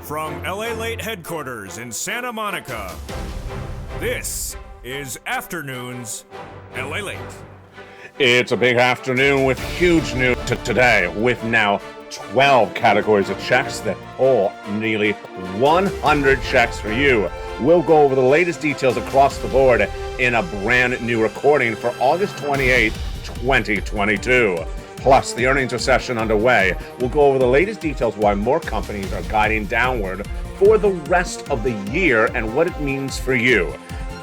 From LALATE headquarters in Santa Monica, this is Afternoons LALATE. It's a big afternoon with huge news today, with now 12 categories of checks that pull nearly 100 checks for you. We'll go over the latest details across the board in a brand new recording for August 28th, 2022. Plus, the earnings recession underway. We'll go over the latest details why more companies are guiding downward for the rest of the year and what it means for you.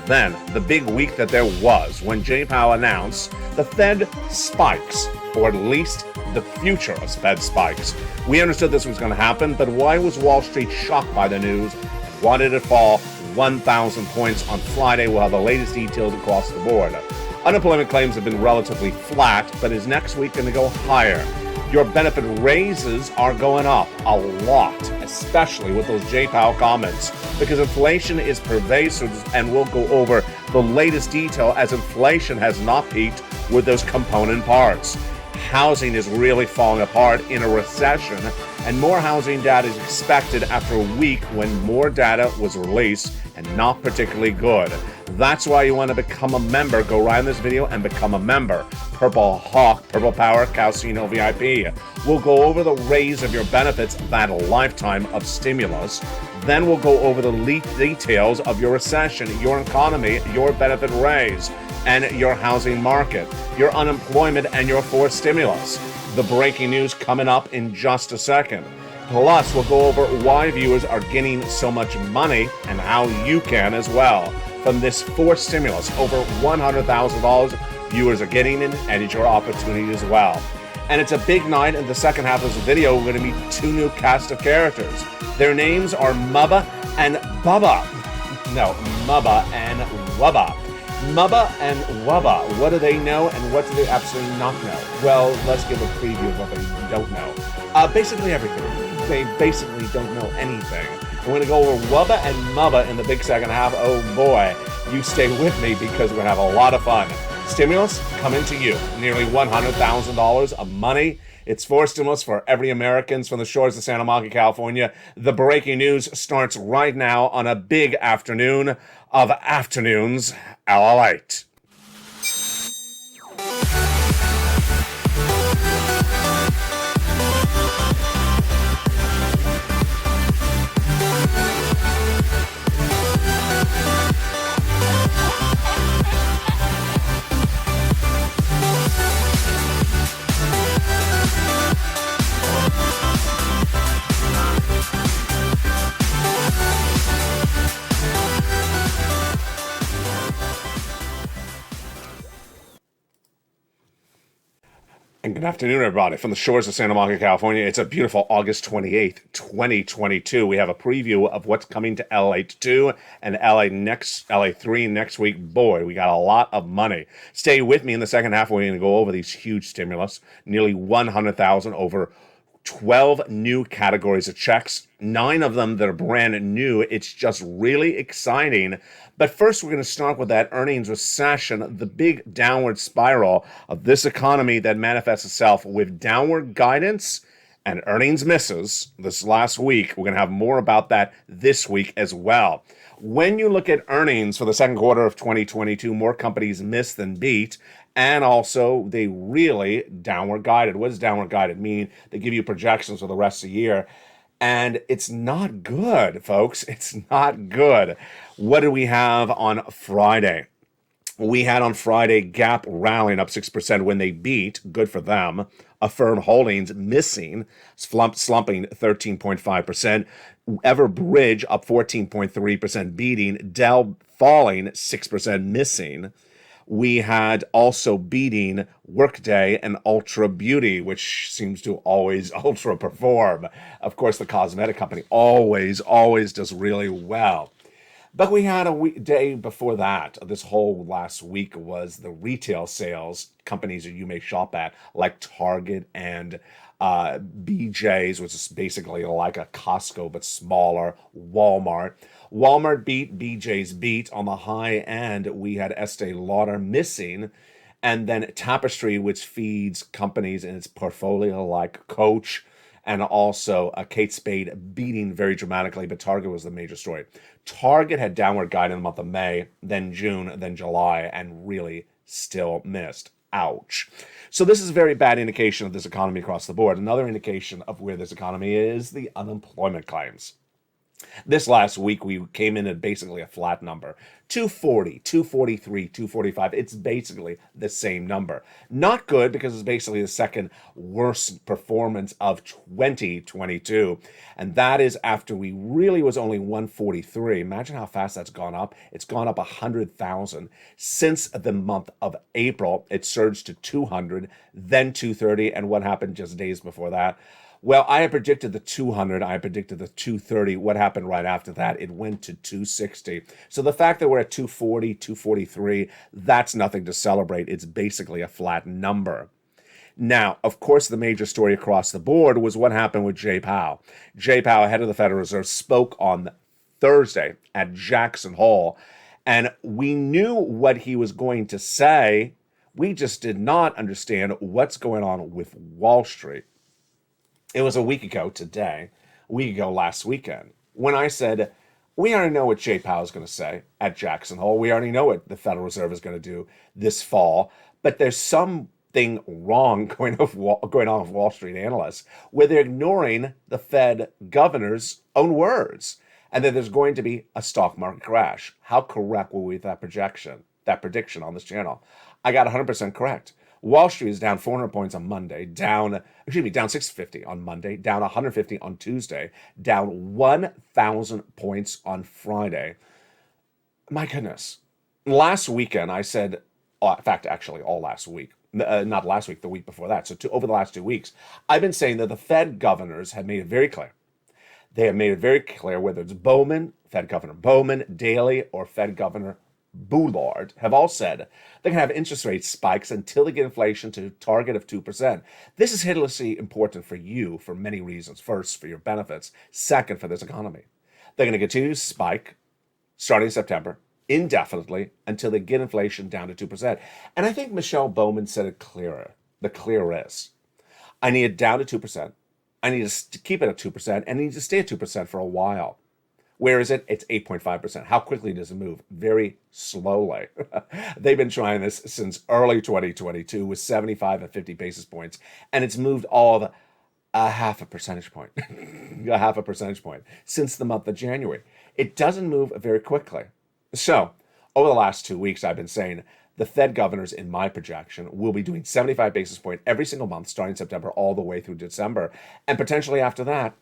Then, the big week that there was when Jay Powell announced the Fed spikes, or at least the future of Fed spikes. We understood this was going to happen, but why was Wall Street shocked by the news? And why did it fall 1,000 points on Friday? We'll have the latest details across the board. Unemployment claims have been relatively flat, but is next week going to go higher? Your benefit raises are going up a lot, especially with those Jay Powell comments, because inflation is pervasive, and we'll go over the latest detail as inflation has not peaked with those component parts. Housing is really falling apart in a recession, and more housing data is expected after a week when more data was released and not particularly good. That's why you want to become a member. Go right in this video and become a member. Purple Hawk, Purple Power, Casino VIP. We'll go over the raise of your benefits, that lifetime of stimulus. Then we'll go over the details of your recession, your economy, your benefit raise, and your housing market, your unemployment, and your forced stimulus. The breaking news coming up in just a second. Plus, we'll go over why viewers are getting so much money and how you can as well. From this forced stimulus, over $100,000 viewers are getting it, and it's your opportunity as well. And it's a big night. In the second half of this video, we're going to meet two new cast of characters. Their names are Mubba and Bubba. No, Mubba and Wubba. Mubba and Wubba. What do they know and what do they absolutely not know? Well, let's give a preview of what they don't know. Basically everything. They basically don't know anything. We're going to go over Wubba and Mubba in the big second half. Oh boy, you stay with me because we're going to have a lot of fun. Stimulus coming to you. Nearly $100,000 of money. It's for stimulus for every Americans from the shores of Santa Monica, California. The breaking news starts right now on a big afternoon of Afternoons LALATE. And good afternoon, everybody, from the shores of Santa Monica, California. It's a beautiful August 28th, 2022. We have a preview of what's coming to LA 2 and LA 3 next week. Boy, we got a lot of money. Stay with me in the second half. We're going to go over these huge stimulus, nearly 100,000 over 12 new categories of checks, 9 of them that are brand new. It's just really exciting. But first, we're going to start with that earnings recession, the big downward spiral of this economy that manifests itself with downward guidance and earnings misses this last week. We're going to have more about that this week as well. When you look at earnings for the second quarter of 2022, more companies miss than beat. And also, they really downward guided. What does downward guided mean? They give you projections for the rest of the year. And it's not good, folks. It's not good. What do we have on Friday? We had on Friday Gap rallying up 6% when they beat. Good for them. Affirm Holdings missing, slumping 13.5%. Everbridge up 14.3%, beating. Dell falling 6%, missing. We had also beating Workday and Ultra Beauty, which seems to always ultra perform. Of course, the cosmetic company always does really well. But we had a day before that. This whole last week was the retail sales companies that you may shop at, like Target and BJ's, which is basically like a Costco but smaller. Walmart beat, BJ's beat. On the high end, we had Estee Lauder missing, and then Tapestry, which feeds companies in its portfolio like Coach and also Kate Spade beating very dramatically, but Target was the major story. Target had downward guide in the month of May, then June, then July, and really still missed. Ouch. So this is a very bad indication of this economy across the board. Another indication of where this economy is the unemployment claims. This last week, we came in at basically a flat number. 240, 243, 245. It's basically the same number. Not good because it's basically the second worst performance of 2022. And that is after we really was only 143. Imagine how fast that's gone up. It's gone up 100,000. Since the month of April, it surged to 200, then 230. And what happened just days before that? Well, I had predicted the 200. I predicted the 230. What happened right after that? It went to 260. So the fact that we're at 240, 243, that's nothing to celebrate. It's basically a flat number. Now, of course, the major story across the board was what happened with Jay Powell. Jay Powell, head of the Federal Reserve, spoke on Thursday at Jackson Hole, and we knew what he was going to say. We just did not understand what's going on with Wall Street. It was a week ago today, a week ago last weekend, when I said, we already know what Jay Powell is going to say at Jackson Hole. We already know what the Federal Reserve is going to do this fall. But there's something wrong going on with Wall Street analysts, where they're ignoring the Fed governor's own words, and that there's going to be a stock market crash. How correct were we with that prediction on this channel? I got 100% correct. Wall Street is down 400 points on Monday, down 650 on Monday, down 150 on Tuesday, down 1,000 points on Friday. My goodness. Last weekend, I said, in fact, actually all last week, not last week, the week before that. So over the last 2 weeks, I've been saying that the Fed governors have made it very clear. They have made it very clear whether it's Bowman, Fed Governor Bowman, Daly, or Fed Governor Bullard have all said they're going to have interest rate spikes until they get inflation to a target of 2%. This is hideously important for you for many reasons. First, for your benefits. Second, for this economy. They're going to continue to spike starting in September indefinitely until they get inflation down to 2%. And I think Michelle Bowman said it clearer. The clearest. I need it down to 2%. I need to keep it at 2%, and I need to stay at 2% for a while. Where is it? It's 8.5%. How quickly does it move? Very slowly. They've been trying this since early 2022 with 75 and 50 basis points, and it's moved all of a half a percentage point. A half a percentage point since the month of January. It doesn't move very quickly. So, over the last 2 weeks, I've been saying the Fed governors, in my projection, will be doing 75 basis point every single month starting September all the way through December, and potentially after that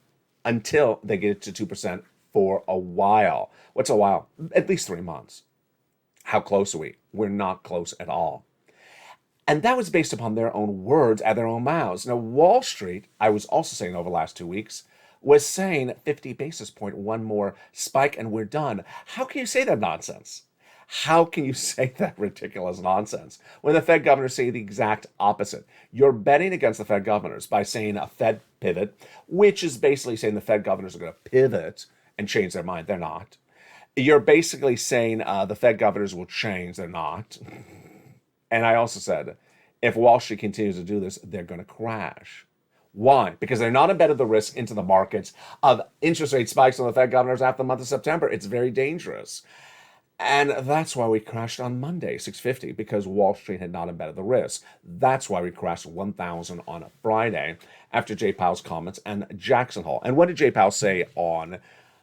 until they get it to 2%. For a while. What's a while? At least 3 months. How close are we? We're not close at all. And that was based upon their own words at their own mouths. Now, Wall Street, I was also saying over the last 2 weeks, was saying 50 basis point, one more spike, and we're done. How can you say that nonsense? How can you say that ridiculous nonsense when the Fed governors say the exact opposite? You're betting against the Fed governors by saying a Fed pivot, which is basically saying the Fed governors are going to pivot and change their mind. They're not. You're basically saying the Fed governors will change. They're not. And I also said, if Wall Street continues to do this, they're going to crash. Why? Because they're not embedded the risk into the markets of interest rate spikes on the Fed governors after the month of September. It's very dangerous. And that's why we crashed on Monday, 650, because Wall Street had not embedded the risk. That's why we crashed 1,000 on a Friday after Jay Powell's comments and Jackson Hole. And what did Jay Powell say on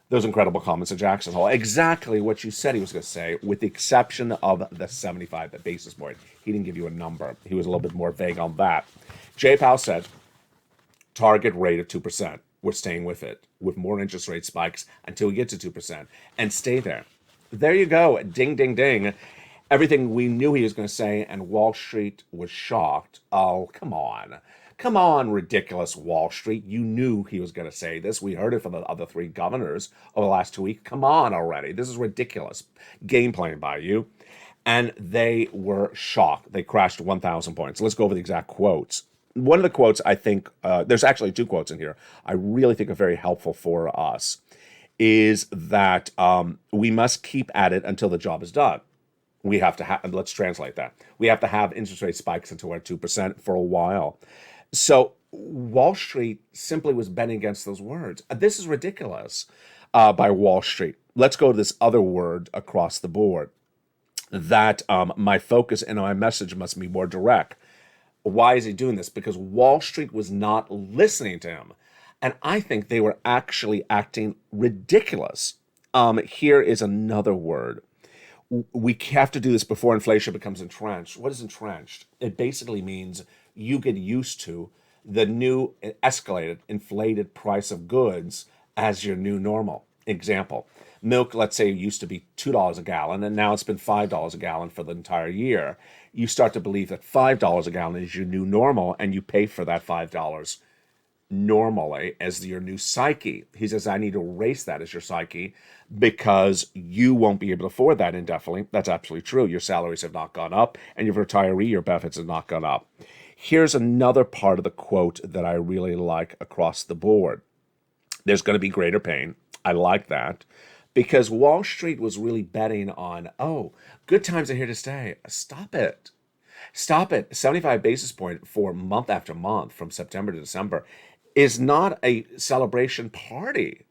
those incredible comments at Jackson Hole? Exactly what you said he was going to say, with the exception of the 75 basis point. He didn't give you a number. He was a little bit more vague on that. Jay Powell said, target rate of 2%. We're staying with it, with more interest rate spikes until we get to 2%, and stay there. There you go. Ding, ding, ding. Everything we knew he was going to say, and Wall Street was shocked. Oh, come on. Come on, ridiculous Wall Street. You knew he was going to say this. We heard it from the other 3 governors over the last 2 weeks. Come on already. This is ridiculous. Game playing by you. And they were shocked. They crashed 1,000 points. Let's go over the exact quotes. One of the quotes, I think, there's actually 2 quotes in here, I really think are very helpful for us, is that we must keep at it until the job is done. We have to have, let's translate that. We have to have interest rate spikes until we're at 2% for a while. So Wall Street simply was betting against those words. This is ridiculous by Wall Street. Let's go to this other word across the board that my focus and my message must be more direct. Why is he doing this? Because Wall Street was not listening to him. And I think they were actually acting ridiculous. Here is another word. We have to do this before inflation becomes entrenched. What is entrenched? It basically means you get used to the new escalated, inflated price of goods as your new normal. Example, milk, let's say, used to be $2 a gallon, and now it's been $5 a gallon for the entire year. You start to believe that $5 a gallon is your new normal, and you pay for that $5 normally as your new psyche. He says, I need to erase that as your psyche because you won't be able to afford that indefinitely. That's absolutely true. Your salaries have not gone up, and your retiree, your benefits have not gone up. Here's another part of the quote that I really like across the board. There's going to be greater pain. I like that because Wall Street was really betting on, oh, good times are here to stay. Stop it. Stop it. 75 basis point for month after month from September to December is not a celebration party.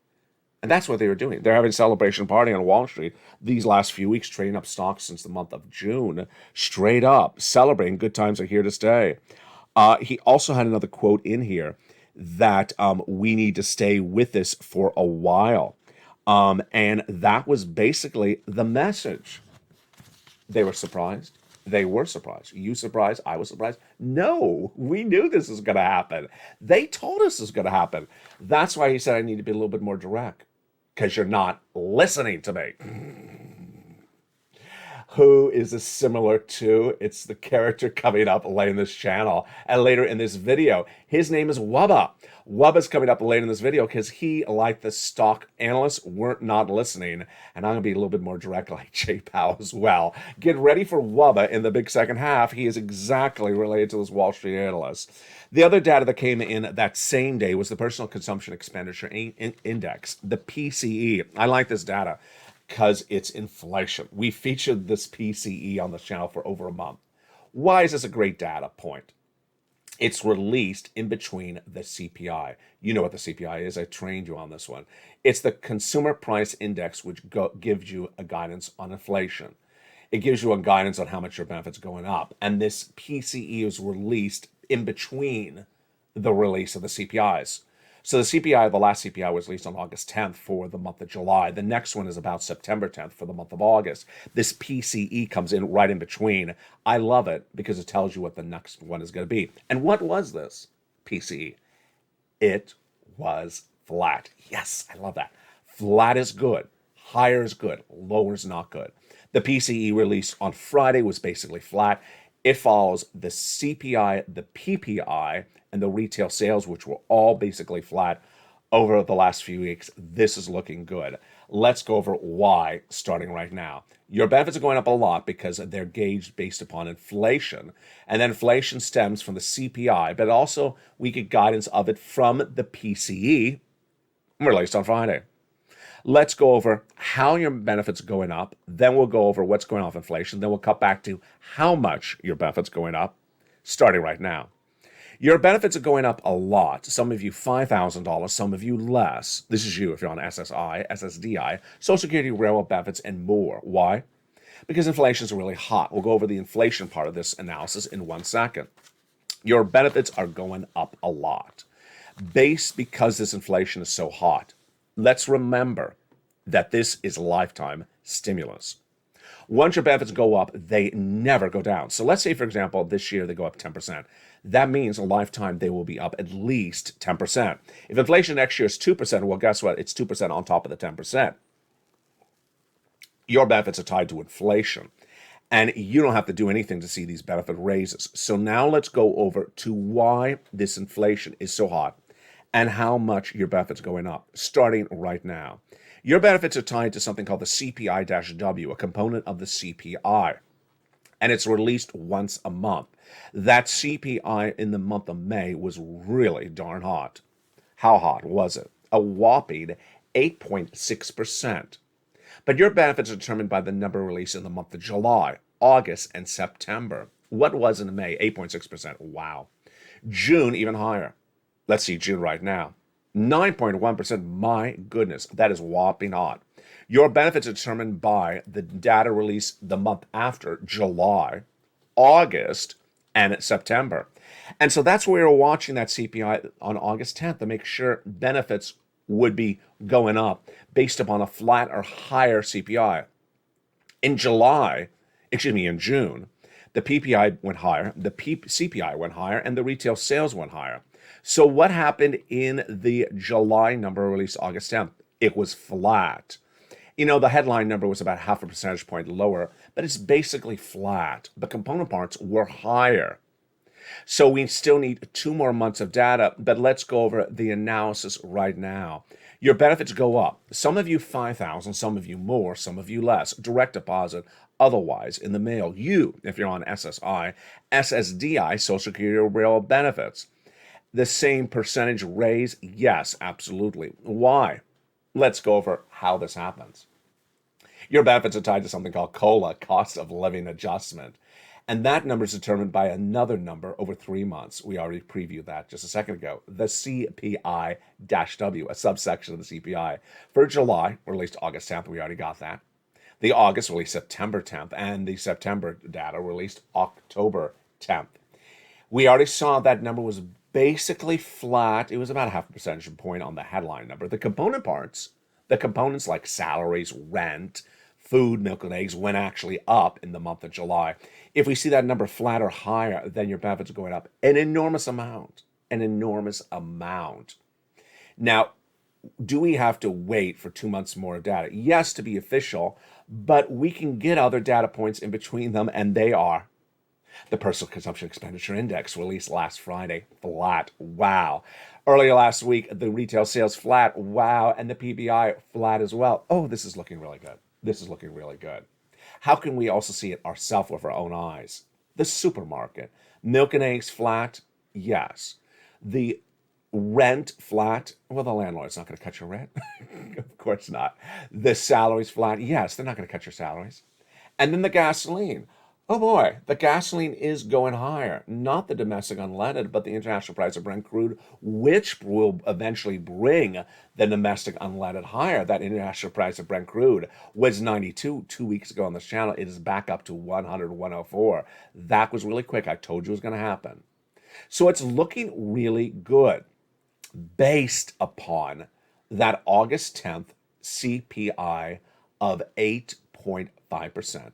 And that's what they were doing. They're having a celebration party on Wall Street these last few weeks, trading up stocks since the month of June, straight up, celebrating good times are here to stay. He also had another quote in here that we need to stay with this for a while. And that was basically the message. They were surprised. They were surprised. You surprised? I was surprised. No, we knew this was going to happen. They told us this was going to happen. That's why he said I need to be a little bit more direct because you're not listening to me. Who is this similar to? It's the character coming up later in this channel and later in this video. His name is Wubba. Wubba's coming up later in this video because he, like the stock analysts, weren't not listening. And I'm going to be a little bit more direct like Jay Powell as well. Get ready for Wubba in the big second half. He is exactly related to those Wall Street analysts. The other data that came in that same day was the Personal Consumption Expenditure Index, the PCE. I like this data because it's inflation. We featured this PCE on the channel for over a month. Why is this a great data point? It's released in between the CPI. You know what the CPI is. I trained you on this one. It's the Consumer Price Index, which gives you a guidance on inflation. It gives you a guidance on how much your benefits are going up. And this PCE is released in between the release of the CPIs. So the CPI, the last CPI was released on August 10th for the month of July. The next one is about September 10th for the month of August. This PCE comes in right in between. I love it because it tells you what the next one is going to be. And what was this PCE? It was flat. Yes, I love that. Flat is good. Higher is good. Lower is not good. The PCE release on Friday was basically flat. It follows the CPI, the PPI, and the retail sales, which were all basically flat over the last few weeks. This is looking good. Let's go over why, starting right now. Your benefits are going up a lot because they're gauged based upon inflation. And then inflation stems from the CPI, but also we get guidance of it from the PCE released on Friday. Let's go over how your benefits are going up. Then we'll go over what's going on with inflation. Then we'll cut back to how much your benefits are going up, starting right now. Your benefits are going up a lot. Some of you $5,000, some of you less. This is you if you're on SSI, SSDI, Social Security, railroad benefits, and more. Why? Because inflation is really hot. We'll go over the inflation part of this analysis in 1 second. Your benefits are going up a lot. Because this inflation is so hot. Let's remember that this is lifetime stimulus. Once your benefits go up, they never go down. So let's say, for example, this year they go up 10%. That means a lifetime they will be up at least 10%. If inflation next year is 2%, well, guess what? It's 2% on top of the 10%. Your benefits are tied to inflation, and you don't have to do anything to see these benefit raises. So now let's go over to why this inflation is so hot and how much your benefits are going up, starting right now. Your benefits are tied to something called the CPI-W, a component of the CPI, and it's released once a month. That CPI in the month of May was really darn hot. How hot was it? A whopping 8.6%. But your benefits are determined by the number released in the month of July, August, and September. What was in May? 8.6%. Wow. June, even higher. Let's see June right now. 9.1%. My goodness, that is whopping hot. Your benefits are determined by the data release the month after, July, August, and September. And so that's where we're watching that CPI on August 10th to make sure benefits would be going up based upon a flat or higher CPI. In June, the PPI went higher, the CPI went higher, and the retail sales went higher. So what happened in the July number released August 10th? It was flat. The headline number was about half a percentage point lower, but it's basically flat. The component parts were higher. So we still need 2 more months of data, but let's go over the analysis right now. Your benefits go up. Some of you 5,000, some of you more, some of you less. Direct deposit, otherwise in the mail. You, if you're on SSI, SSDI, Social Security Rail benefits. The same percentage raise? Yes, absolutely. Why? Let's go over how this happens. Your benefits are tied to something called COLA, cost of living adjustment. And that number is determined by another number over 3 months. We already previewed that just a second ago. The CPI-W, a subsection of the CPI. For July, released August 10th, we already got that. The August released September 10th, and the September data released October 10th. We already saw that number was basically flat. It was about a half a percentage point on the headline number. The component parts, the components like salaries, rent, food, milk, and eggs went actually up in the month of July. If we see that number flat or higher, then your benefits are going up an enormous amount, Now, do we have to wait for 2 months more of data? Yes, to be official, but we can get other data points in between them, and they are the Personal Consumption Expenditure Index released last Friday, flat. Wow. Earlier last week, the retail sales flat. Wow. And the PPI flat as well. Oh, this is looking really good. How can we also see it ourselves with our own eyes? The supermarket. Milk and eggs flat? Yes. The rent flat? Well, the landlord's not going to cut your rent. Of course not. The salaries flat? Yes, they're not going to cut your salaries. And then the gasoline. Oh boy, the gasoline is going higher. Not the domestic unleaded, but the international price of Brent crude, which will eventually bring the domestic unleaded higher. That international price of Brent crude was 92 2 weeks ago on this channel. It is back up to 100, 104. That was really quick. I told you it was going to happen. So it's looking really good based upon that August 10th CPI of 8.5%.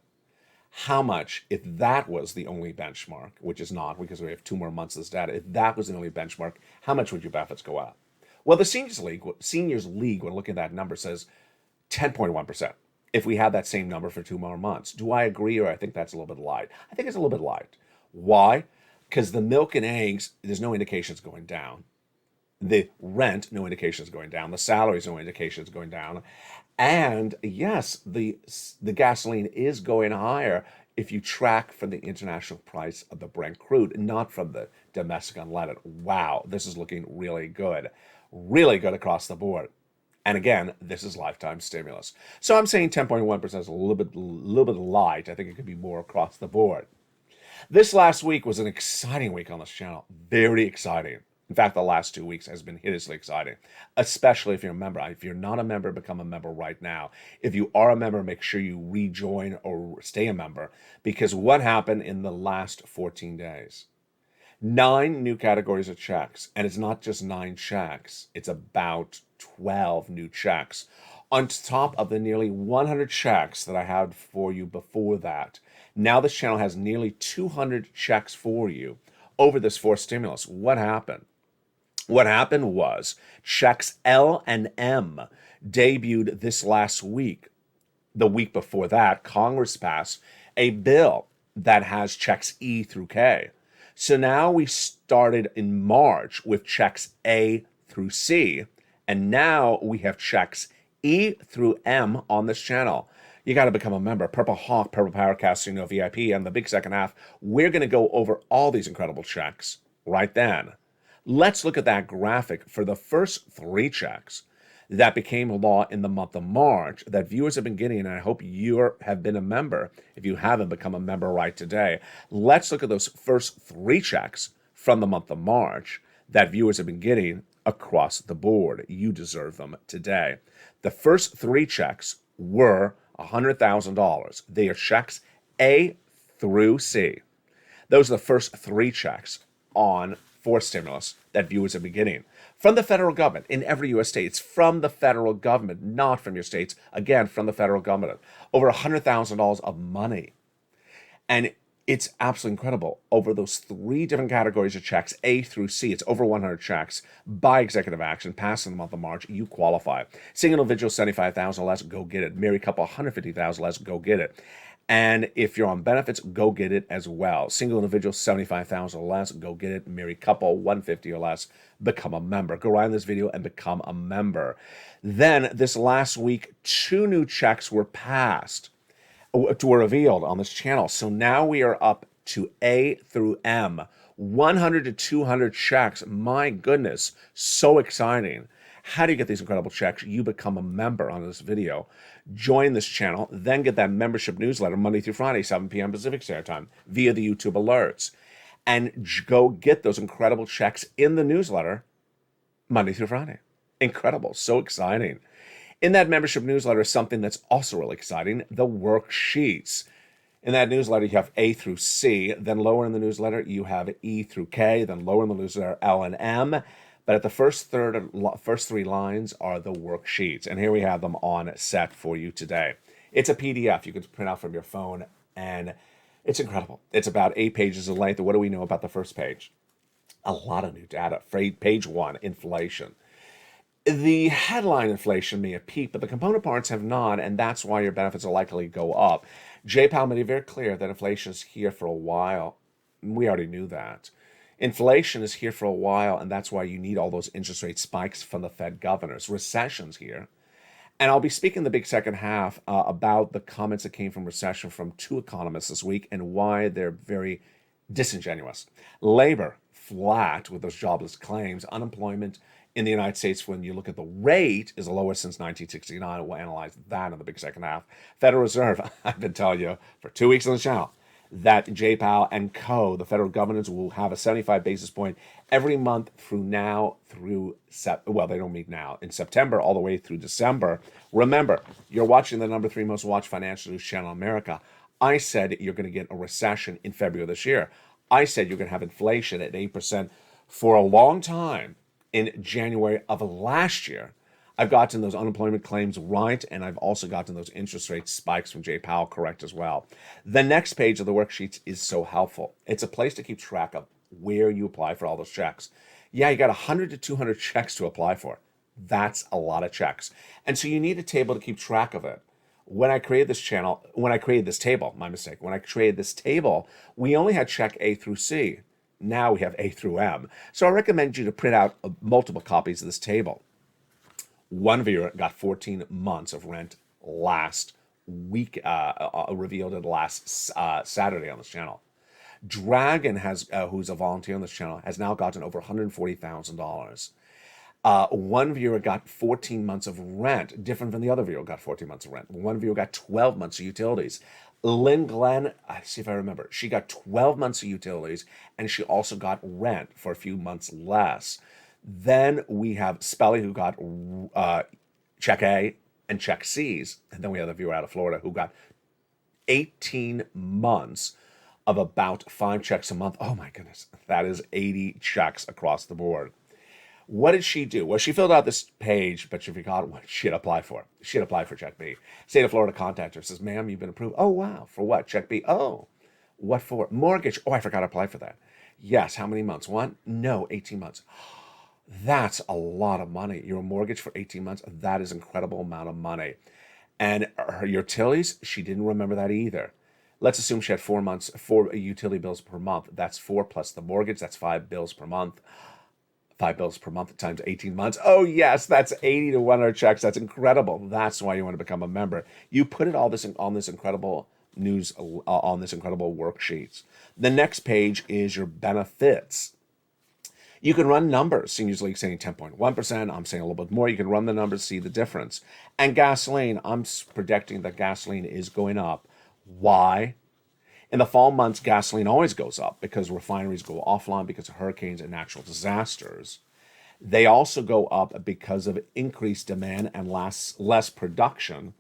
How much, if that was the only benchmark, which is not because we have 2 more months of this data, if that was the only benchmark, how much would your benefits go up? Well, the Seniors League, when looking at that number, says 10.1%. If we had that same number for 2 more months, do I agree or I think that's a little bit light? I think it's a little bit light. Why? Because the milk and eggs, there's no indications going down. The rent, no indications going down. The salaries, no indications going down. And yes, the gasoline is going higher if you track from the international price of the Brent crude, not from the domestic unleaded. Wow, this is looking really good across the board. And again, this is lifetime stimulus. So I'm saying 10.1% is a little bit light. I think it could be more across the board. This last week was an exciting week on this channel. Very exciting. In fact, the last 2 weeks has been hideously exciting, especially if you're a member. If you're not a member, become a member right now. If you are a member, make sure you rejoin or stay a member, because what happened in the last 14 days? 9 new categories of checks, and it's not just 9 checks. It's about 12 new checks on top of the nearly 100 checks that I had for you before that. Now this channel has nearly 200 checks for you over this 4th stimulus. What happened? What happened was checks L and M debuted this last week. The week before that, Congress passed a bill that has checks E through K. So now we started in March with checks A through C, and now we have checks E through M on this channel. You got to become a member. Purple Hawk, Purple Powercast, VIP, and the big second half. We're going to go over all these incredible checks right then. Let's look at that graphic for the first 3 checks that became law in the month of March that viewers have been getting, and I hope you have been a member. If you haven't, become a member right today. Let's look at those first 3 checks from the month of March that viewers have been getting across the board. You deserve them today. The first 3 checks were $100,000. They are checks A through C. Those are the first 3 checks for stimulus that viewers have been getting from the federal government in every U.S. state. It's from the federal government, not from your states. Again, from the federal government. Over $100,000 of money. And it's absolutely incredible. Over those 3 different categories of checks, A through C, it's over 100 checks by executive action, passed in the month of March, you qualify. Single individual, $75,000 less, go get it. Married couple, $150,000 less, go get it. And if you're on benefits, go get it as well. Single individual, $75,000 or less, go get it. Married couple, $150,000 or less, become a member. Go right in this video and become a member. Then this last week, 2 new checks were revealed on this channel. So now we are up to A through M, 100 to 200 checks. My goodness, so exciting. How do you get these incredible checks? You become a member on this video. Join this channel, then get that membership newsletter Monday through Friday, 7 p.m. Pacific Standard Time via the YouTube alerts. And go get those incredible checks in the newsletter Monday through Friday. Incredible, so exciting. In that membership newsletter is something that's also really exciting, the worksheets. In that newsletter, you have A through C. Then lower in the newsletter, you have E through K. Then lower in the newsletter, L and M. But at the first 3 lines are the worksheets. And here we have them on set for you today. It's a PDF you can print out from your phone, and it's incredible. It's about 8 pages in length. What do we know about the first page? A lot of new data. Page 1, inflation. The headline inflation may have peaked, but the component parts have not, and that's why your benefits are likely to go up. J-Powell made it very clear that inflation is here for a while. We already knew that. Inflation is here for a while, and that's why you need all those interest rate spikes from the Fed governors. Recession's here. And I'll be speaking in the big second half about the comments that came from recession from 2 economists this week and why they're very disingenuous. Labor, flat with those jobless claims. Unemployment in the United States, when you look at the rate, is the lowest since 1969. We'll analyze that in the big second half. Federal Reserve, I've been telling you for 2 weeks on the channel, that J. Powell and co., the federal governors, will have a 75 basis point every month through now through, they don't meet now, in September all the way through December. Remember, you're watching the number 3 most watched financial news channel in America. I said you're going to get a recession in February of this year. I said you're going to have inflation at 8% for a long time in January of last year. I've gotten those unemployment claims right, and I've also gotten those interest rate spikes from J. Powell correct as well. The next page of the worksheets is so helpful. It's a place to keep track of where you apply for all those checks. Yeah, you got 100 to 200 checks to apply for. That's a lot of checks. And so you need a table to keep track of it. When I created this table, we only had check A through C. Now we have A through M. So I recommend you to print out multiple copies of this table. One viewer got 14 months of rent last week, revealed it last Saturday on this channel. Dragon has, who's a volunteer on this channel, has now gotten over $140,000. One viewer got 14 months of rent, different than the other viewer got 14 months of rent. One viewer got 12 months of utilities. Lynn Glenn, see if I remember, she got 12 months of utilities, and she also got rent for a few months less. Then we have Spelly, who got check A and check C's. And then we have the viewer out of Florida who got 18 months of about 5 checks a month. Oh my goodness, that is 80 checks across the board. What did she do? Well, she filled out this page, but she forgot what she had applied for. She had applied for check B. State of Florida contacted her, says, ma'am, you've been approved. Oh, wow. For what? Check B. Oh, what for? Mortgage. Oh, I forgot to apply for that. Yes. How many months? 1? No, 18 months. That's a lot of money. Your mortgage for 18 months, that is an incredible amount of money. And her utilities, she didn't remember that either. Let's assume she had 4 utility bills per month. That's 4 plus the mortgage. That's 5 bills per month. 5 bills per month times 18 months. Oh, yes, that's 80 to 100 checks. That's incredible. That's why you want to become a member. You put it all this on this incredible news, on this incredible worksheets. The next page is your benefits. You can run numbers. Seniors League saying 10.1%. I'm saying a little bit more. You can run the numbers, see the difference. And gasoline, I'm predicting that gasoline is going up. Why? In the fall months, gasoline always goes up because refineries go offline because of hurricanes and natural disasters. They also go up because of increased demand and less production.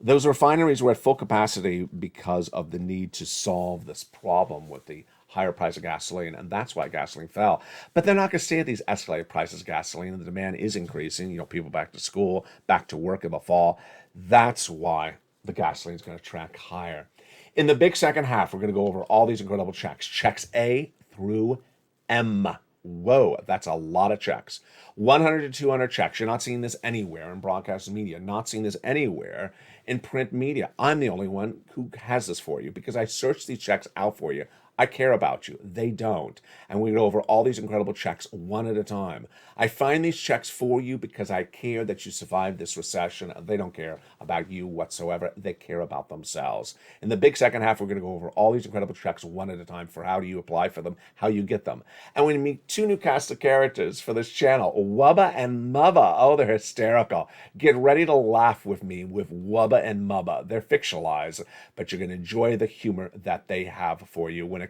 Those refineries were at full capacity because of the need to solve this problem with the higher price of gasoline, and that's why gasoline fell. But they're not going to stay at these escalated prices of gasoline, and the demand is increasing. People back to school, back to work in the fall. That's why the gasoline is going to track higher. In the big second half, we're going to go over all these incredible checks. Checks A through M. Whoa, that's a lot of checks. 100 to 200 checks. You're not seeing this anywhere in broadcast media, not seeing this anywhere in print media. I'm the only one who has this for you because I search these checks out for you. I care about you. They don't. And we go over all these incredible checks one at a time. I find these checks for you because I care that you survive this recession. They don't care about you whatsoever. They care about themselves. In the big second half, we're going to go over all these incredible checks one at a time for how do you apply for them, how you get them. And we meet two new cast of characters for this channel, Wubba and Mubba. Oh, they're hysterical. Get ready to laugh with me with Wubba and Mubba. They're fictionalized, but you're going to enjoy the humor that they have for you when it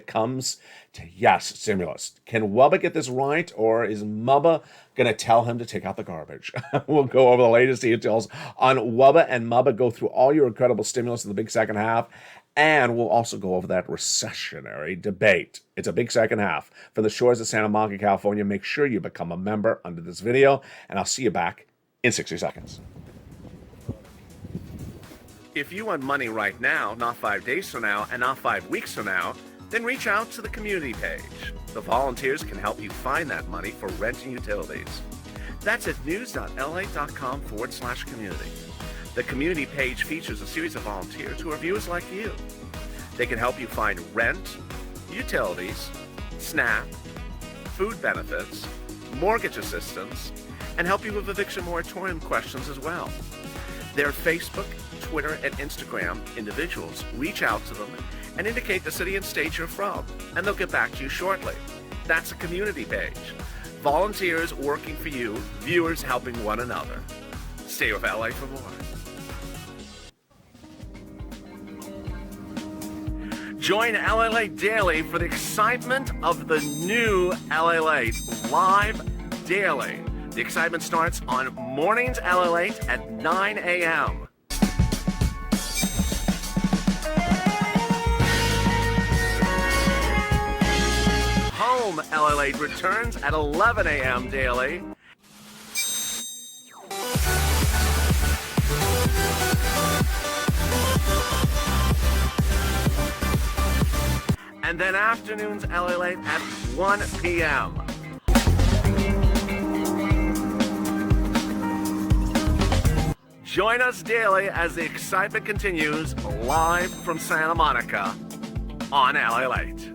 comes to, yes, stimulus. Can Wubba get this right, or is Mubba going to tell him to take out the garbage? We'll go over the latest details on Wubba and Mubba, go through all your incredible stimulus in the big second half, and we'll also go over that recessionary debate. It's a big second half. From the shores of Santa Monica, California, make sure you become a member under this video, and I'll see you back in 60 seconds. If you want money right now, not 5 days from now, and not 5 weeks from now, then reach out to the community page. The volunteers can help you find that money for rent and utilities. That's at news.la.com/community. The community page features a series of volunteers who are viewers like you. They can help you find rent, utilities, SNAP, food benefits, mortgage assistance, and help you with eviction moratorium questions as well. Their Facebook, Twitter, and Instagram individuals reach out to them and indicate the city and state you're from, and they'll get back to you shortly. That's a community page. Volunteers working for you, viewers helping one another. Stay with LA for more. Join LALATE Daily for the excitement of the new LALATE live daily. The excitement starts on mornings LALATE at 9 a.m. Home LALATE returns at 11 a.m. daily. And then afternoons LALATE at 1 p.m. Join us daily as the excitement continues live from Santa Monica on LALATE.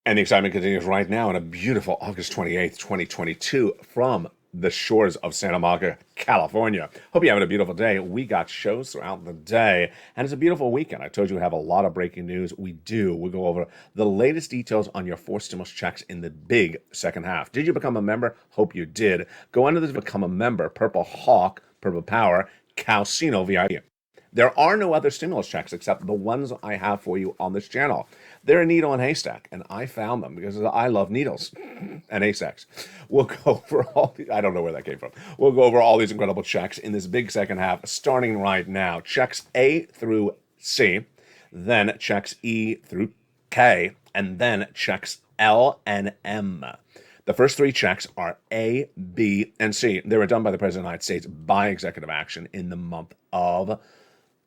And the excitement continues right now on a beautiful August 28th, 2022 from the shores of Santa Monica, California. Hope you're having a beautiful day. We got shows throughout the day, and it's a beautiful weekend. I told you we have a lot of breaking news. We do. We'll go over the latest details on your 4 stimulus checks in the big second half. Did you become a member? Hope you did. Go under the Become a Member, Purple Hawk, Purple Power, Calcino VIP. There are no other stimulus checks except the ones I have for you on this channel. They're a needle and haystack, and I found them because I love needles and haystacks. We'll go over I don't know where that came from. We'll go over all these incredible checks in this big second half, starting right now. Checks A through C, then checks E through K, and then checks L and M. The first 3 checks are A, B, and C. They were done by the President of the United States by executive action in the month of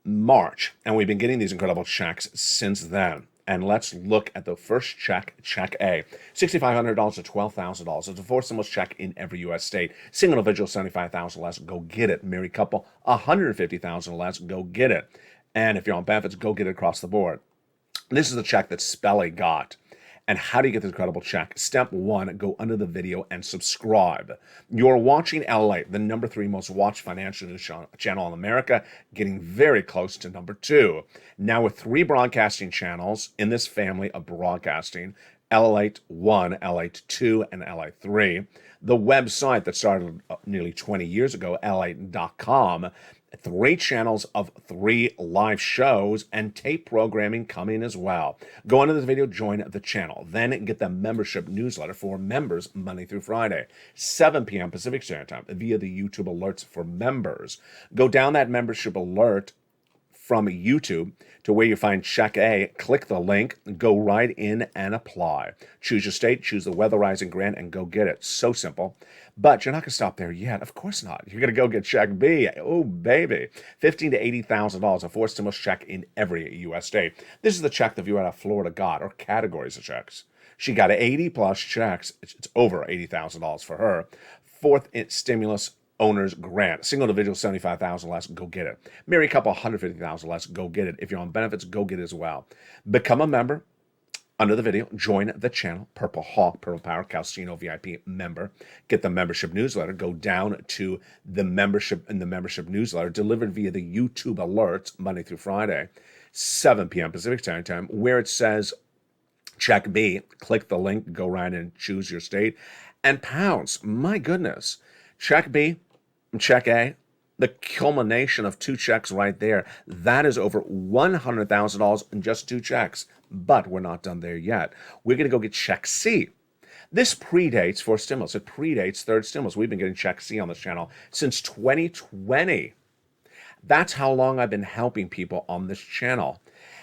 March, and we've been getting these incredible checks since then. And let's look at the first check, check A. $6,500 to $12,000. It's a 4 stimulus check in every U.S. state. Single individual, $75,000 less, go get it. Married couple, $150,000 less, go get it. And if you're on benefits, go get it across the board. This is the check that Spelly got. And how do you get this incredible check? Step 1, go under the video and subscribe. You're watching LALATE, the number 3 most watched financial news channel in America, getting very close to number 2. Now with 3 broadcasting channels in this family of broadcasting, LALATE 1, LALATE 2, and LALATE 3, the website that started nearly 20 years ago, LALATE.com, 3 channels of 3 live shows, and tape programming coming as well. Go under this video, join the channel, then get the membership newsletter for members Monday through Friday, 7 p.m. Pacific Standard Time via the YouTube alerts for members. Go down that membership alert from YouTube to where you find Check A, click the link, go right in and apply. Choose your state, choose the weatherizing grant, and go get it. So simple. But you're not going to stop there yet. Of course not. You're going to go get Check B. Oh, baby. $15,000 to $80,000, a forced stimulus check in every U.S. state. This is the check the viewer out of Florida got, or categories of checks. She got 80-plus checks. It's over $80,000 for her. Fourth stimulus owner's grant. Single individual, $75,000 less, go get it. Married couple, $150,000 less, go get it. If you're on benefits, go get it as well. Become a member. Under the video, join the channel, Purple Hawk, Purple Power, Calcino VIP member. Get the membership newsletter. Go down to the membership and the membership newsletter delivered via the YouTube alerts Monday through Friday, 7 p.m. Pacific Standard Time, where it says Check B. Click the link, go right in and choose your state. And pounds, my goodness. Check B, Check A, the culmination of 2 checks right there. That is over $100,000 in just 2 checks. But we're not done there yet. We're going to go get Check C. This predates fourth stimulus. It predates third stimulus. We've been getting Check C on this channel since 2020. That's how long I've been helping people on this channel.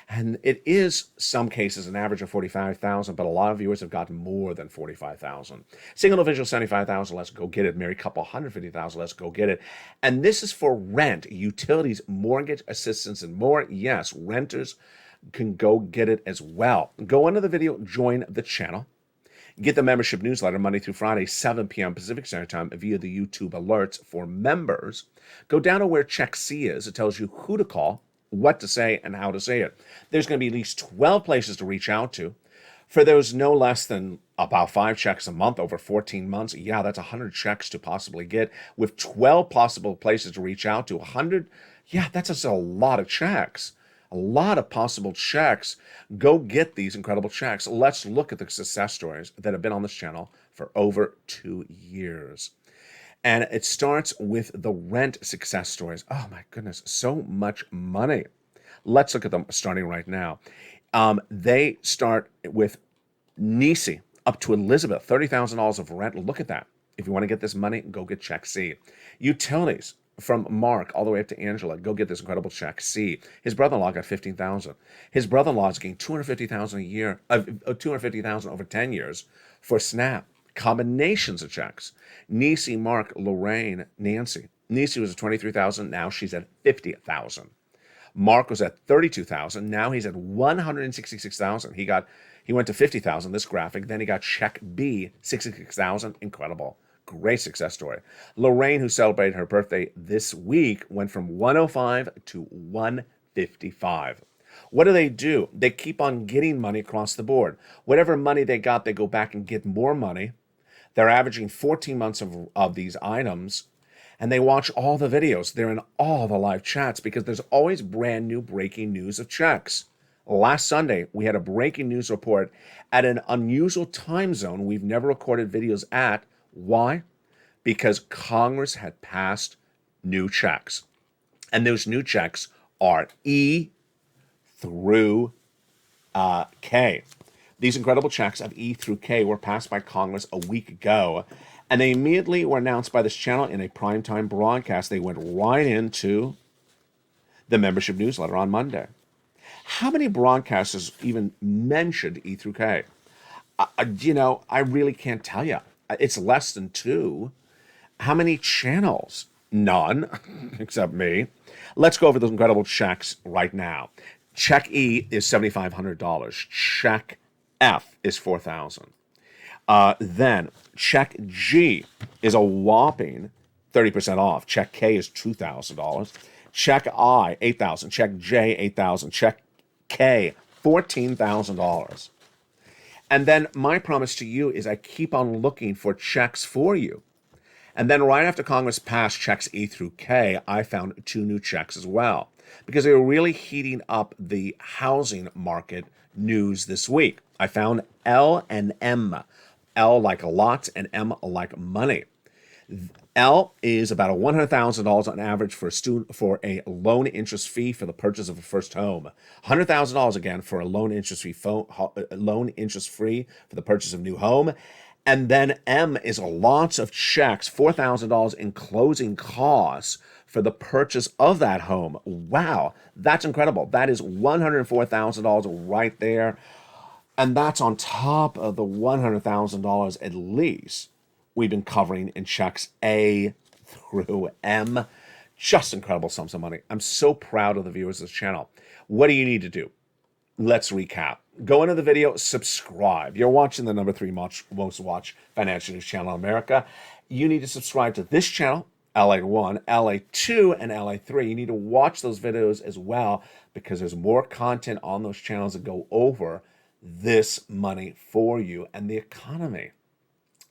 And it is, some cases, an average of $45,000, but a lot of viewers have gotten more than $45,000. Single individual, $75,000 less, go get it. Married couple, $150,000 less, go get it. And this is for rent, utilities, mortgage assistance, and more. Yes, renters can go get it as well. Go under the video, join the channel. Get the membership newsletter Monday through Friday, 7 p.m. Pacific Standard Time via the YouTube alerts for members. Go down to where Check C is. It tells you who to call, what to say, and how to say it. There's going to be at least 12 places to reach out to. For those no less than about 5 checks a month over 14 months, yeah, that's 100 checks to possibly get. With 12 possible places to reach out to, 100, yeah, that's just a lot of checks. A lot of possible checks. Go get these incredible checks. Let's look at the success stories that have been on this channel for over 2 years. And it starts with the rent success stories. Oh my goodness, so much money. Let's look at them starting right now. They start with Nisi up to Elizabeth, $30,000 of rent. Look at that. If you want to get this money, go get Check C. Utilities from Mark all the way up to Angela. Go get this incredible Check C. His brother-in-law got $15,000. His brother-in-law is getting $250,000 a year, $250,000 over 10 years for SNAP. Combinations of checks. Nisi, Mark, Lorraine, Nancy. Nisi was at $23,000. Now she's at $50,000. Mark was at $32,000. Now he's at $166,000. He went to $50,000. This graphic. Then he got Check B, $66,000. Incredible. Great success story. Lorraine, who celebrated her birthday this week, went from 105 to 155. What do? They keep on getting money across the board. Whatever money they got, they go back and get more money. They're averaging 14 months of these items, and they watch all the videos. They're in all the live chats because there's always brand new breaking news of checks. Last Sunday, we had a breaking news report at an unusual time zone we've never recorded videos at. Why? Because Congress had passed new checks. And those new checks are E through K. These incredible checks of E through K were passed by Congress a week ago, and they immediately were announced by this channel in a primetime broadcast. They went right into the membership newsletter on Monday. How many broadcasters even mentioned E through K? I really can't tell you. It's less than 2. How many channels? None, except me. Let's go over those incredible checks right now. Check E is $7,500. Check F is $4,000. Then Check G is a whopping 30% off. Check K is $2,000. Check I, $8,000. Check J, $8,000. Check K, $14,000. And then my promise to you is I keep on looking for checks for you. And then right after Congress passed checks E through K, I found 2 new checks as well, because they were really heating up the housing market news this week. I found L and M. L like a lot and M like money. L is about a $100,000 on average for a student for a loan interest fee for the purchase of a first home. $100,000 again for a loan interest free for the purchase of new home. And then M is lots of checks, $4,000 in closing costs for the purchase of that home. Wow, that's incredible. That is $104,000 right there. And that's on top of the $100,000 at least we've been covering in checks A through M. Just incredible sums of money. I'm so proud of the viewers of this channel. What do you need to do? Let's recap. Go into the video, subscribe. You're watching the number 3 most watched financial news channel in America. You need to subscribe to this channel, LA1, LA2, and LA3. You need to watch those videos as well because there's more content on those channels that go over this money for you and the economy.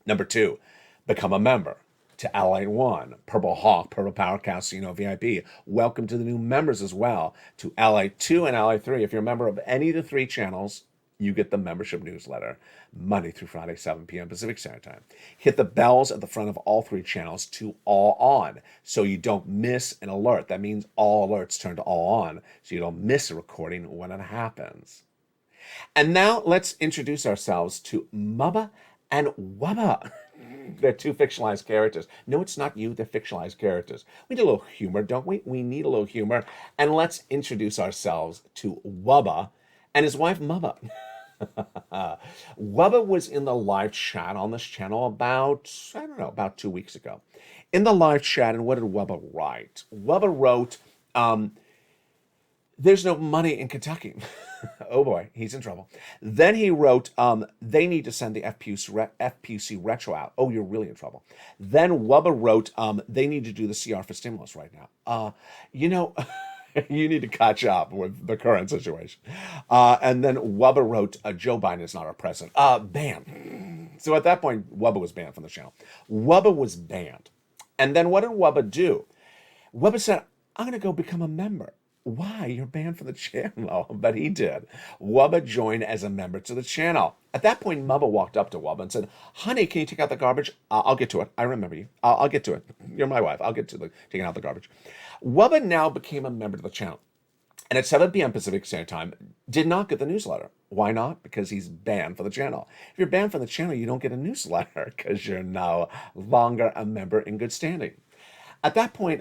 Number 2, become a member to LA1, Purple Hawk, Purple Power Casino VIP. Welcome to the new members as well to LA2 and LA3. If you're a member of any of the 3 channels, you get the membership newsletter Monday through Friday, 7 p.m. Pacific Standard Time. Hit the bells at the front of all 3 channels to all on so you don't miss an alert. That means all alerts turn to all on so you don't miss a recording when it happens. And now let's introduce ourselves to Mubba and Wubba. They're 2 fictionalized characters. No, it's not you. They're fictionalized characters. We need a little humor, don't we? We need a little humor. And let's introduce ourselves to Wubba and his wife, Mubba. Wubba was in the live chat on this channel about 2 weeks ago. In the live chat, and what did Wubba write? Wubba wrote, there's no money in Kentucky. Oh boy, he's in trouble. Then he wrote, they need to send the FPC retro out. Oh, you're really in trouble. Then Wubba wrote, they need to do the CR for stimulus right now. You need to catch up with the current situation. And then Wubba wrote, Joe Biden is not our president. Banned. So at that point, Wubba was banned from the channel. Wubba was banned. And then what did Wubba do? Wubba said, I'm going to go become a member. Why? You're banned from the channel. But he did. Wubba joined as a member to the channel. At that point, Mubba walked up to Wubba and said, honey, can you take out the garbage? I'll get to it. I remember you. I'll get to it. You're my wife. I'll get to taking out the garbage. Wubba now became a member of the channel. And at 7 p.m. Pacific Standard Time, did not get the newsletter. Why not? Because he's banned from the channel. If you're banned from the channel, you don't get a newsletter because you're no longer a member in good standing. At that point,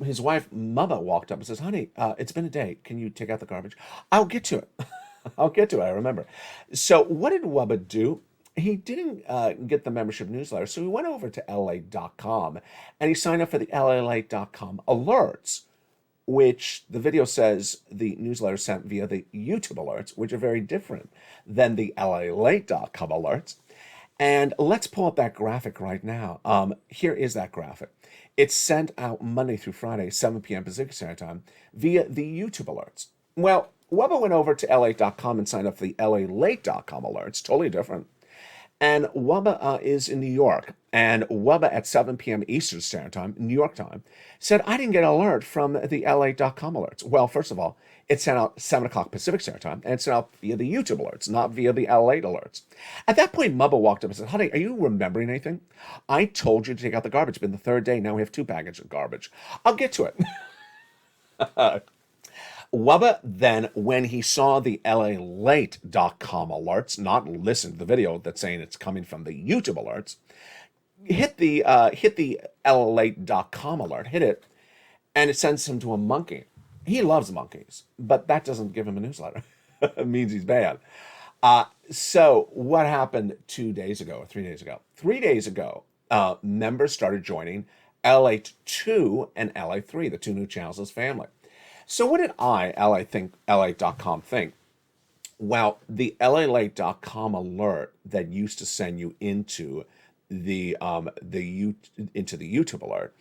his wife, Mubba, walked up and says, honey, it's been a day. Can you take out the garbage? I'll get to it. I'll get to it. I remember. So what did Wubba do? He didn't get the membership newsletter. So he went over to LA.com and he signed up for the LALATE.com alerts, which the video says the newsletter sent via the YouTube alerts, which are very different than the LALATE.com alerts. And let's pull up that graphic right now. Here is that graphic. It's sent out Monday through Friday, 7 p.m. Pacific Standard Time, via the YouTube alerts. Well, Wubba went over to LA.com and signed up for the LALATE.com alerts, totally different. And Wubba is in New York. And Wubba at 7 p.m. Eastern Standard Time, New York time, said, I didn't get an alert from the LA.com alerts. Well, first of all, it sent out 7 o'clock Pacific Standard Time, and it sent out via the YouTube alerts, not via the LA alerts. At that point, Mubba walked up and said, honey, are you remembering anything? I told you to take out the garbage. It's been the 3rd day. Now we have 2 packages of garbage. I'll get to it. Wubba then, when he saw the LALATE.com alerts, not listened to the video that's saying it's coming from the YouTube alerts, hit the LALATE.com alert, hit it, and it sends him to a monkey. He loves monkeys, but that doesn't give him a newsletter. It means he's bad. So what happened 2 days ago or 3 days ago? 3 days ago, members started joining LA2 and LA3, the 2 new channels as family. So what did LA.com think? Well, the LALATE.com alert that used to send you into the YouTube alert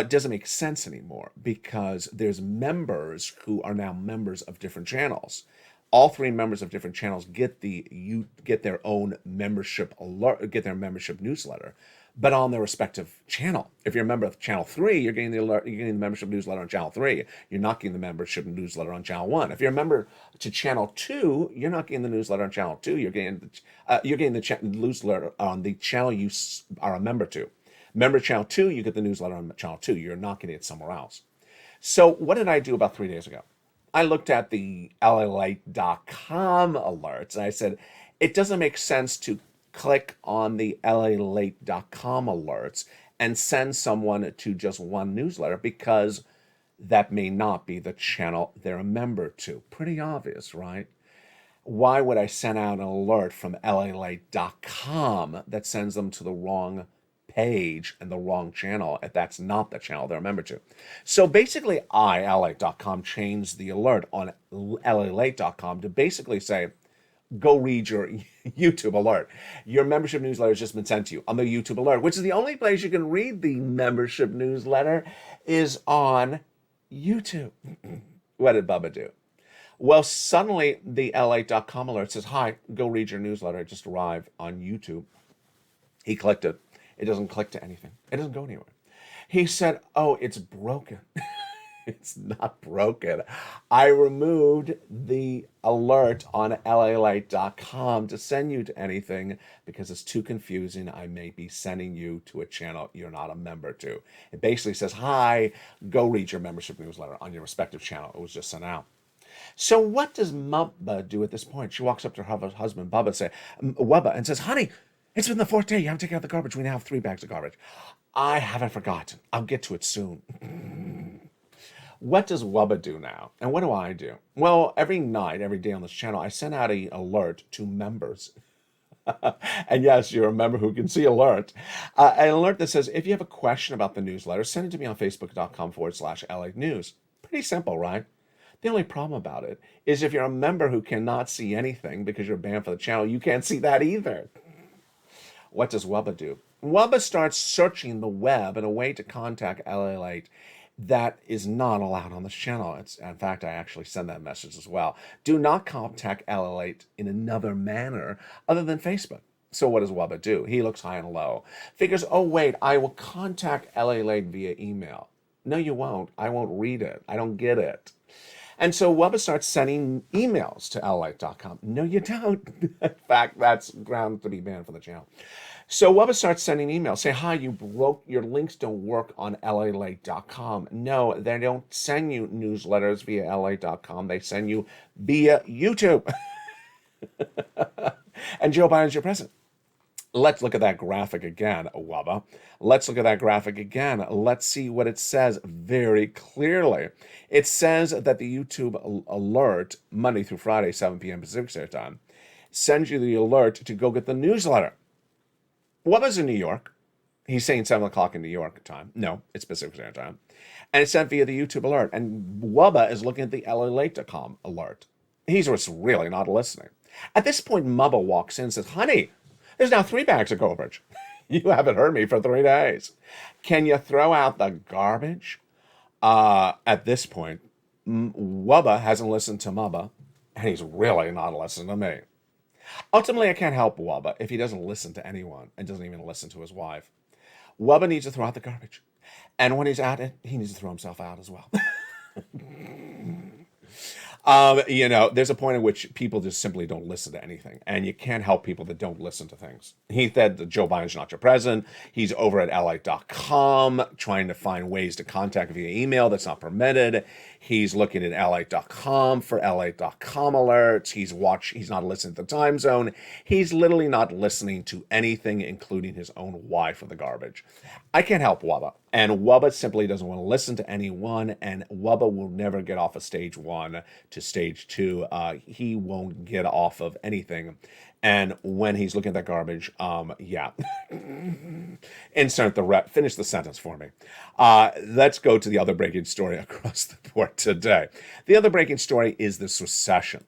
doesn't make sense anymore because there's members who are now members of different channels. All 3 members of different channels get their own membership alert, get their membership newsletter, but on their respective channel. If you're a member of channel 3, you're getting the alert, you're getting the membership newsletter on channel 3. You're not getting the membership newsletter on channel 1. If you're a member to channel 2, you're not getting the newsletter on channel 2. You're getting the newsletter on the channel you are a member to. Member channel 2, you get the newsletter on channel 2. You're not getting it somewhere else. So what did I do about 3 days ago? I looked at the LALATE.com alerts, and I said, it doesn't make sense to click on the LALATE.com alerts and send someone to just one newsletter, because that may not be the channel they're a member to. Pretty obvious, right? Why would I send out an alert from LALATE.com that sends them to the wrong page and the wrong channel if that's not the channel they're a member to? So basically, LALATE.com changed the alert on LALATE.com to basically say, go read your YouTube alert. Your membership newsletter has just been sent to you on the YouTube alert, which is the only place you can read the membership newsletter is on YouTube. What did Bubba do? Well, suddenly the LA.com alert says, hi, go read your newsletter. It just arrived on YouTube. He clicked it. It doesn't click to anything. It doesn't go anywhere. He said, oh, it's broken. It's not broken. I removed the alert on LALite.com to send you to anything because it's too confusing. I may be sending you to a channel you're not a member to. It basically says, hi, go read your membership newsletter on your respective channel. It was just sent out. So what does Mubba do at this point? She walks up to her husband, Wubba, and says, honey, it's been the 4th day. You haven't taken out the garbage. We now have 3 bags of garbage. I haven't forgotten. I'll get to it soon. What does Wubba do now? And what do I do? Well, every night, every day on this channel, I send out an alert to members. And yes, you're a member who can see alert. An alert that says, if you have a question about the newsletter, send it to me on facebook.com/LA News. Pretty simple, right? The only problem about it is if you're a member who cannot see anything because you're banned for the channel, you can't see that either. What does Wubba do? Wubba starts searching the web in a way to contact LALite that is not allowed on this channel. In fact, I actually send that message as well. Do not contact LALite in another manner other than Facebook. So what does Wubba do? He looks high and low. Figures, oh wait, I will contact LALite via email. No, you won't. I won't read it. I don't get it. And so Wubba starts sending emails to LALite.com. No, you don't. In fact, that's ground to be banned from the channel. So Wubba starts sending emails. Say, hi, your links don't work on LALite.com. No, they don't send you newsletters via LALite.com. They send you via YouTube. And Joe Biden's your president. Let's look at that graphic again, Wubba. Let's look at that graphic again. Let's see what it says very clearly. It says that the YouTube alert, Monday through Friday, 7 p.m. Pacific Standard Time, sends you the alert to go get the newsletter. Wubba's in New York. He's saying 7 o'clock in New York time. No, it's Pacific Standard Time. And it's sent via the YouTube alert. And Wubba is looking at the LALate.com alert. He's just really not listening. At this point, Mubba walks in and says, honey, there's now 3 bags of garbage. You haven't heard me for 3 days. Can you throw out the garbage? At this point, Wubba hasn't listened to Mubba, and he's really not listening to me. Ultimately, I can't help Wubba if he doesn't listen to anyone and doesn't even listen to his wife. Wubba needs to throw out the garbage. And when he's at it, he needs to throw himself out as well. There's a point at which people just simply don't listen to anything, and you can't help people that don't listen to things. He said that Joe Biden's not your president. He's over at LA.com trying to find ways to contact via email that's not permitted. He's looking at LA.com for LA.com alerts. He's not listening to the time zone. He's literally not listening to anything, including his own wife for the garbage. I can't help Wubba. And Wubba simply doesn't want to listen to anyone, and Wubba will never get off of stage 1 to stage 2. He won't get off of anything. And when he's looking at that garbage, insert the rep. Finish the sentence for me. Let's go to the other breaking story across the board today. The other breaking story is this recession.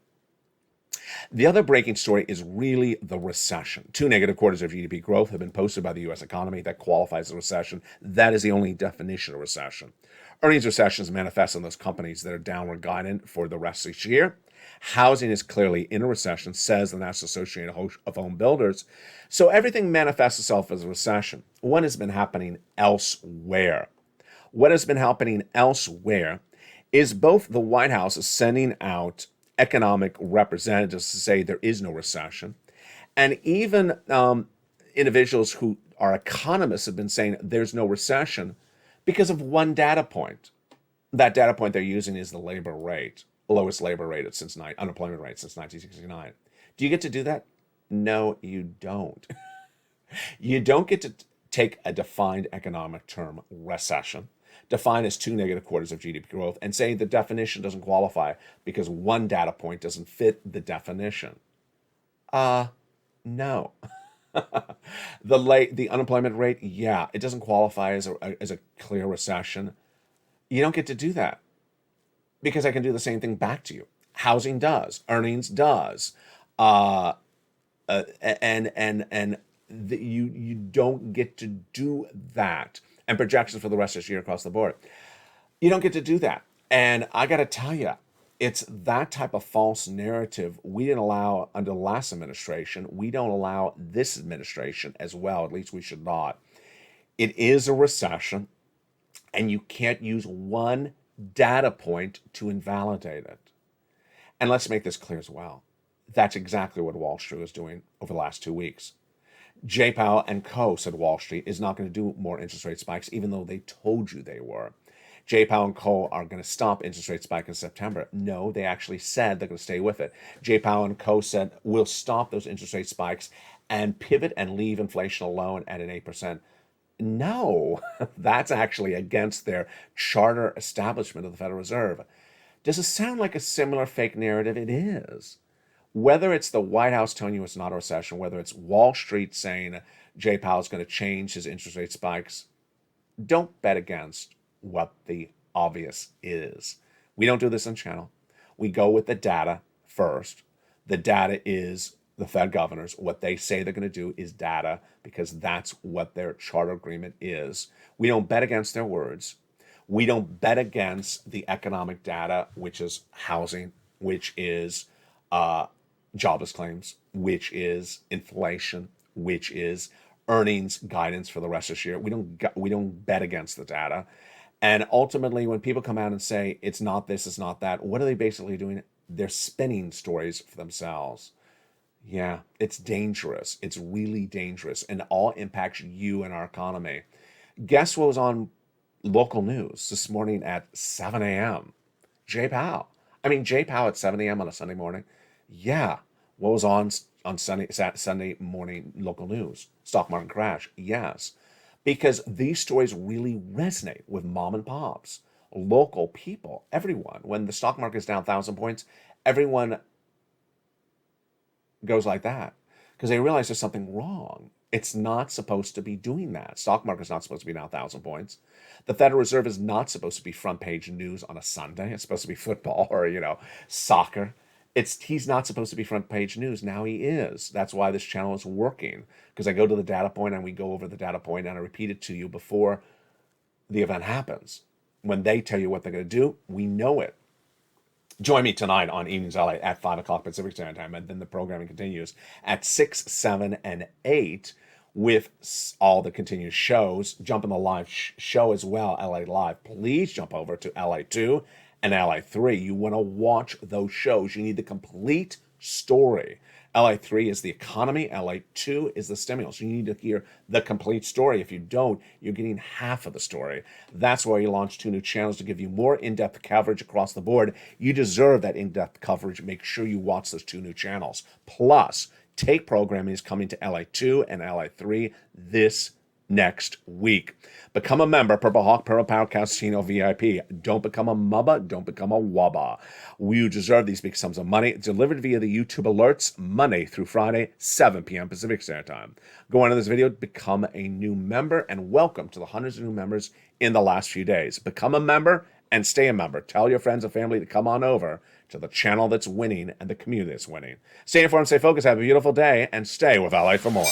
The other breaking story is really the recession. 2 negative quarters of GDP growth have been posted by the U.S. economy. That qualifies as a recession. That is the only definition of recession. Earnings recessions manifest in those companies that are downward guided for the rest of this year. Housing is clearly in a recession, says the National Association of Home Builders. So everything manifests itself as a recession. What has been happening elsewhere? What has been happening elsewhere is both the White House is sending out economic representatives to say there is no recession, and even individuals who our economists have been saying there's no recession because of one data point. That data point they're using is the labor rate, lowest labor rate since unemployment rate since 1969. Do you get to do that? No, you don't. You don't get to take a defined economic term, recession, defined as 2 negative quarters of GDP growth, and say the definition doesn't qualify because one data point doesn't fit the definition. No. The unemployment rate, yeah, it doesn't qualify as a clear recession. You don't get to do that because I can do the same thing back to you. Housing does, earnings does, you don't get to do that. And projections for the rest of this year across the board, you don't get to do that. And I got to tell you, it's that type of false narrative we didn't allow under the last administration. We don't allow this administration as well. At least we should not. It is a recession, and you can't use one data point to invalidate it. And let's make this clear as well. That's exactly what Wall Street was doing over the last 2 weeks. Jay Powell and co. said Wall Street is not going to do more interest rate spikes, even though they told you they were. Jay Powell and co. are going to stop interest rate spike in September. No, they actually said they're going to stay with it. Jay Powell and co. said we'll stop those interest rate spikes and pivot and leave inflation alone at an 8%. No, that's actually against their charter establishment of the Federal Reserve. Does it sound like a similar fake narrative? It is. Whether it's the White House telling you it's not a recession, whether it's Wall Street saying Jay Powell is going to change his interest rate spikes, don't bet against what the obvious is. We don't do this on channel. We go with the data first. The data is the Fed governors. What they say they're going to do is data because that's what their charter agreement is. We don't bet against their words. We don't bet against the economic data, which is housing, which is jobless claims, which is inflation, which is earnings guidance for the rest of this year. We don't bet against the data. And ultimately, when people come out and say it's not this, it's not that, what are they basically doing? They're spinning stories for themselves. Yeah, it's dangerous. It's really dangerous, and all impacts you and our economy. Guess what was on local news this morning at 7 a.m.? Jay Powell. Jay Powell at 7 a.m. on a Sunday morning. Yeah. What was on Sunday morning local news? Stock market crash. Yes. Because these stories really resonate with mom and pops, local people, everyone. When the stock market is down 1,000 points, everyone goes like that because they realize there's something wrong. It's not supposed to be doing that. Stock market's not supposed to be down 1,000 points. The Federal Reserve is not supposed to be front page news on a Sunday. It's supposed to be football or, soccer. He's not supposed to be front page news. Now he is. That's why this channel is working, because I go to the data point and we go over the data point and I repeat it to you before the event happens. When they tell you what they're going to do, we know it. Join me tonight on Evenings LA at 5 o'clock Pacific Standard Time, and then the programming continues at 6, 7, and 8 with all the continuous shows. Jump in the live show as well, LA Live. Please jump over to LA2 and LA3. You want to watch those shows. You need the complete story. LA3 is the economy. LA2 is the stimulus. You need to hear the complete story. If you don't, you're getting half of the story. That's why you launched 2 new channels to give you more in-depth coverage across the board. You deserve that in-depth coverage. Make sure you watch those 2 new channels. Plus, Take Programming is coming to LA2 and LA3 this next week. Become a member, Purple Hawk, Purple Power Casino VIP. Don't become a mubba, don't become a wubba. You deserve these big sums of money delivered via the YouTube alerts Monday through Friday, 7 p.m. Pacific Standard Time. Go on to this video, become a new member, and welcome to the hundreds of new members in the last few days. Become a member and stay a member. Tell your friends and family to come on over to the channel that's winning and the community that's winning. Stay informed, stay focused, have a beautiful day, and stay with LA for more.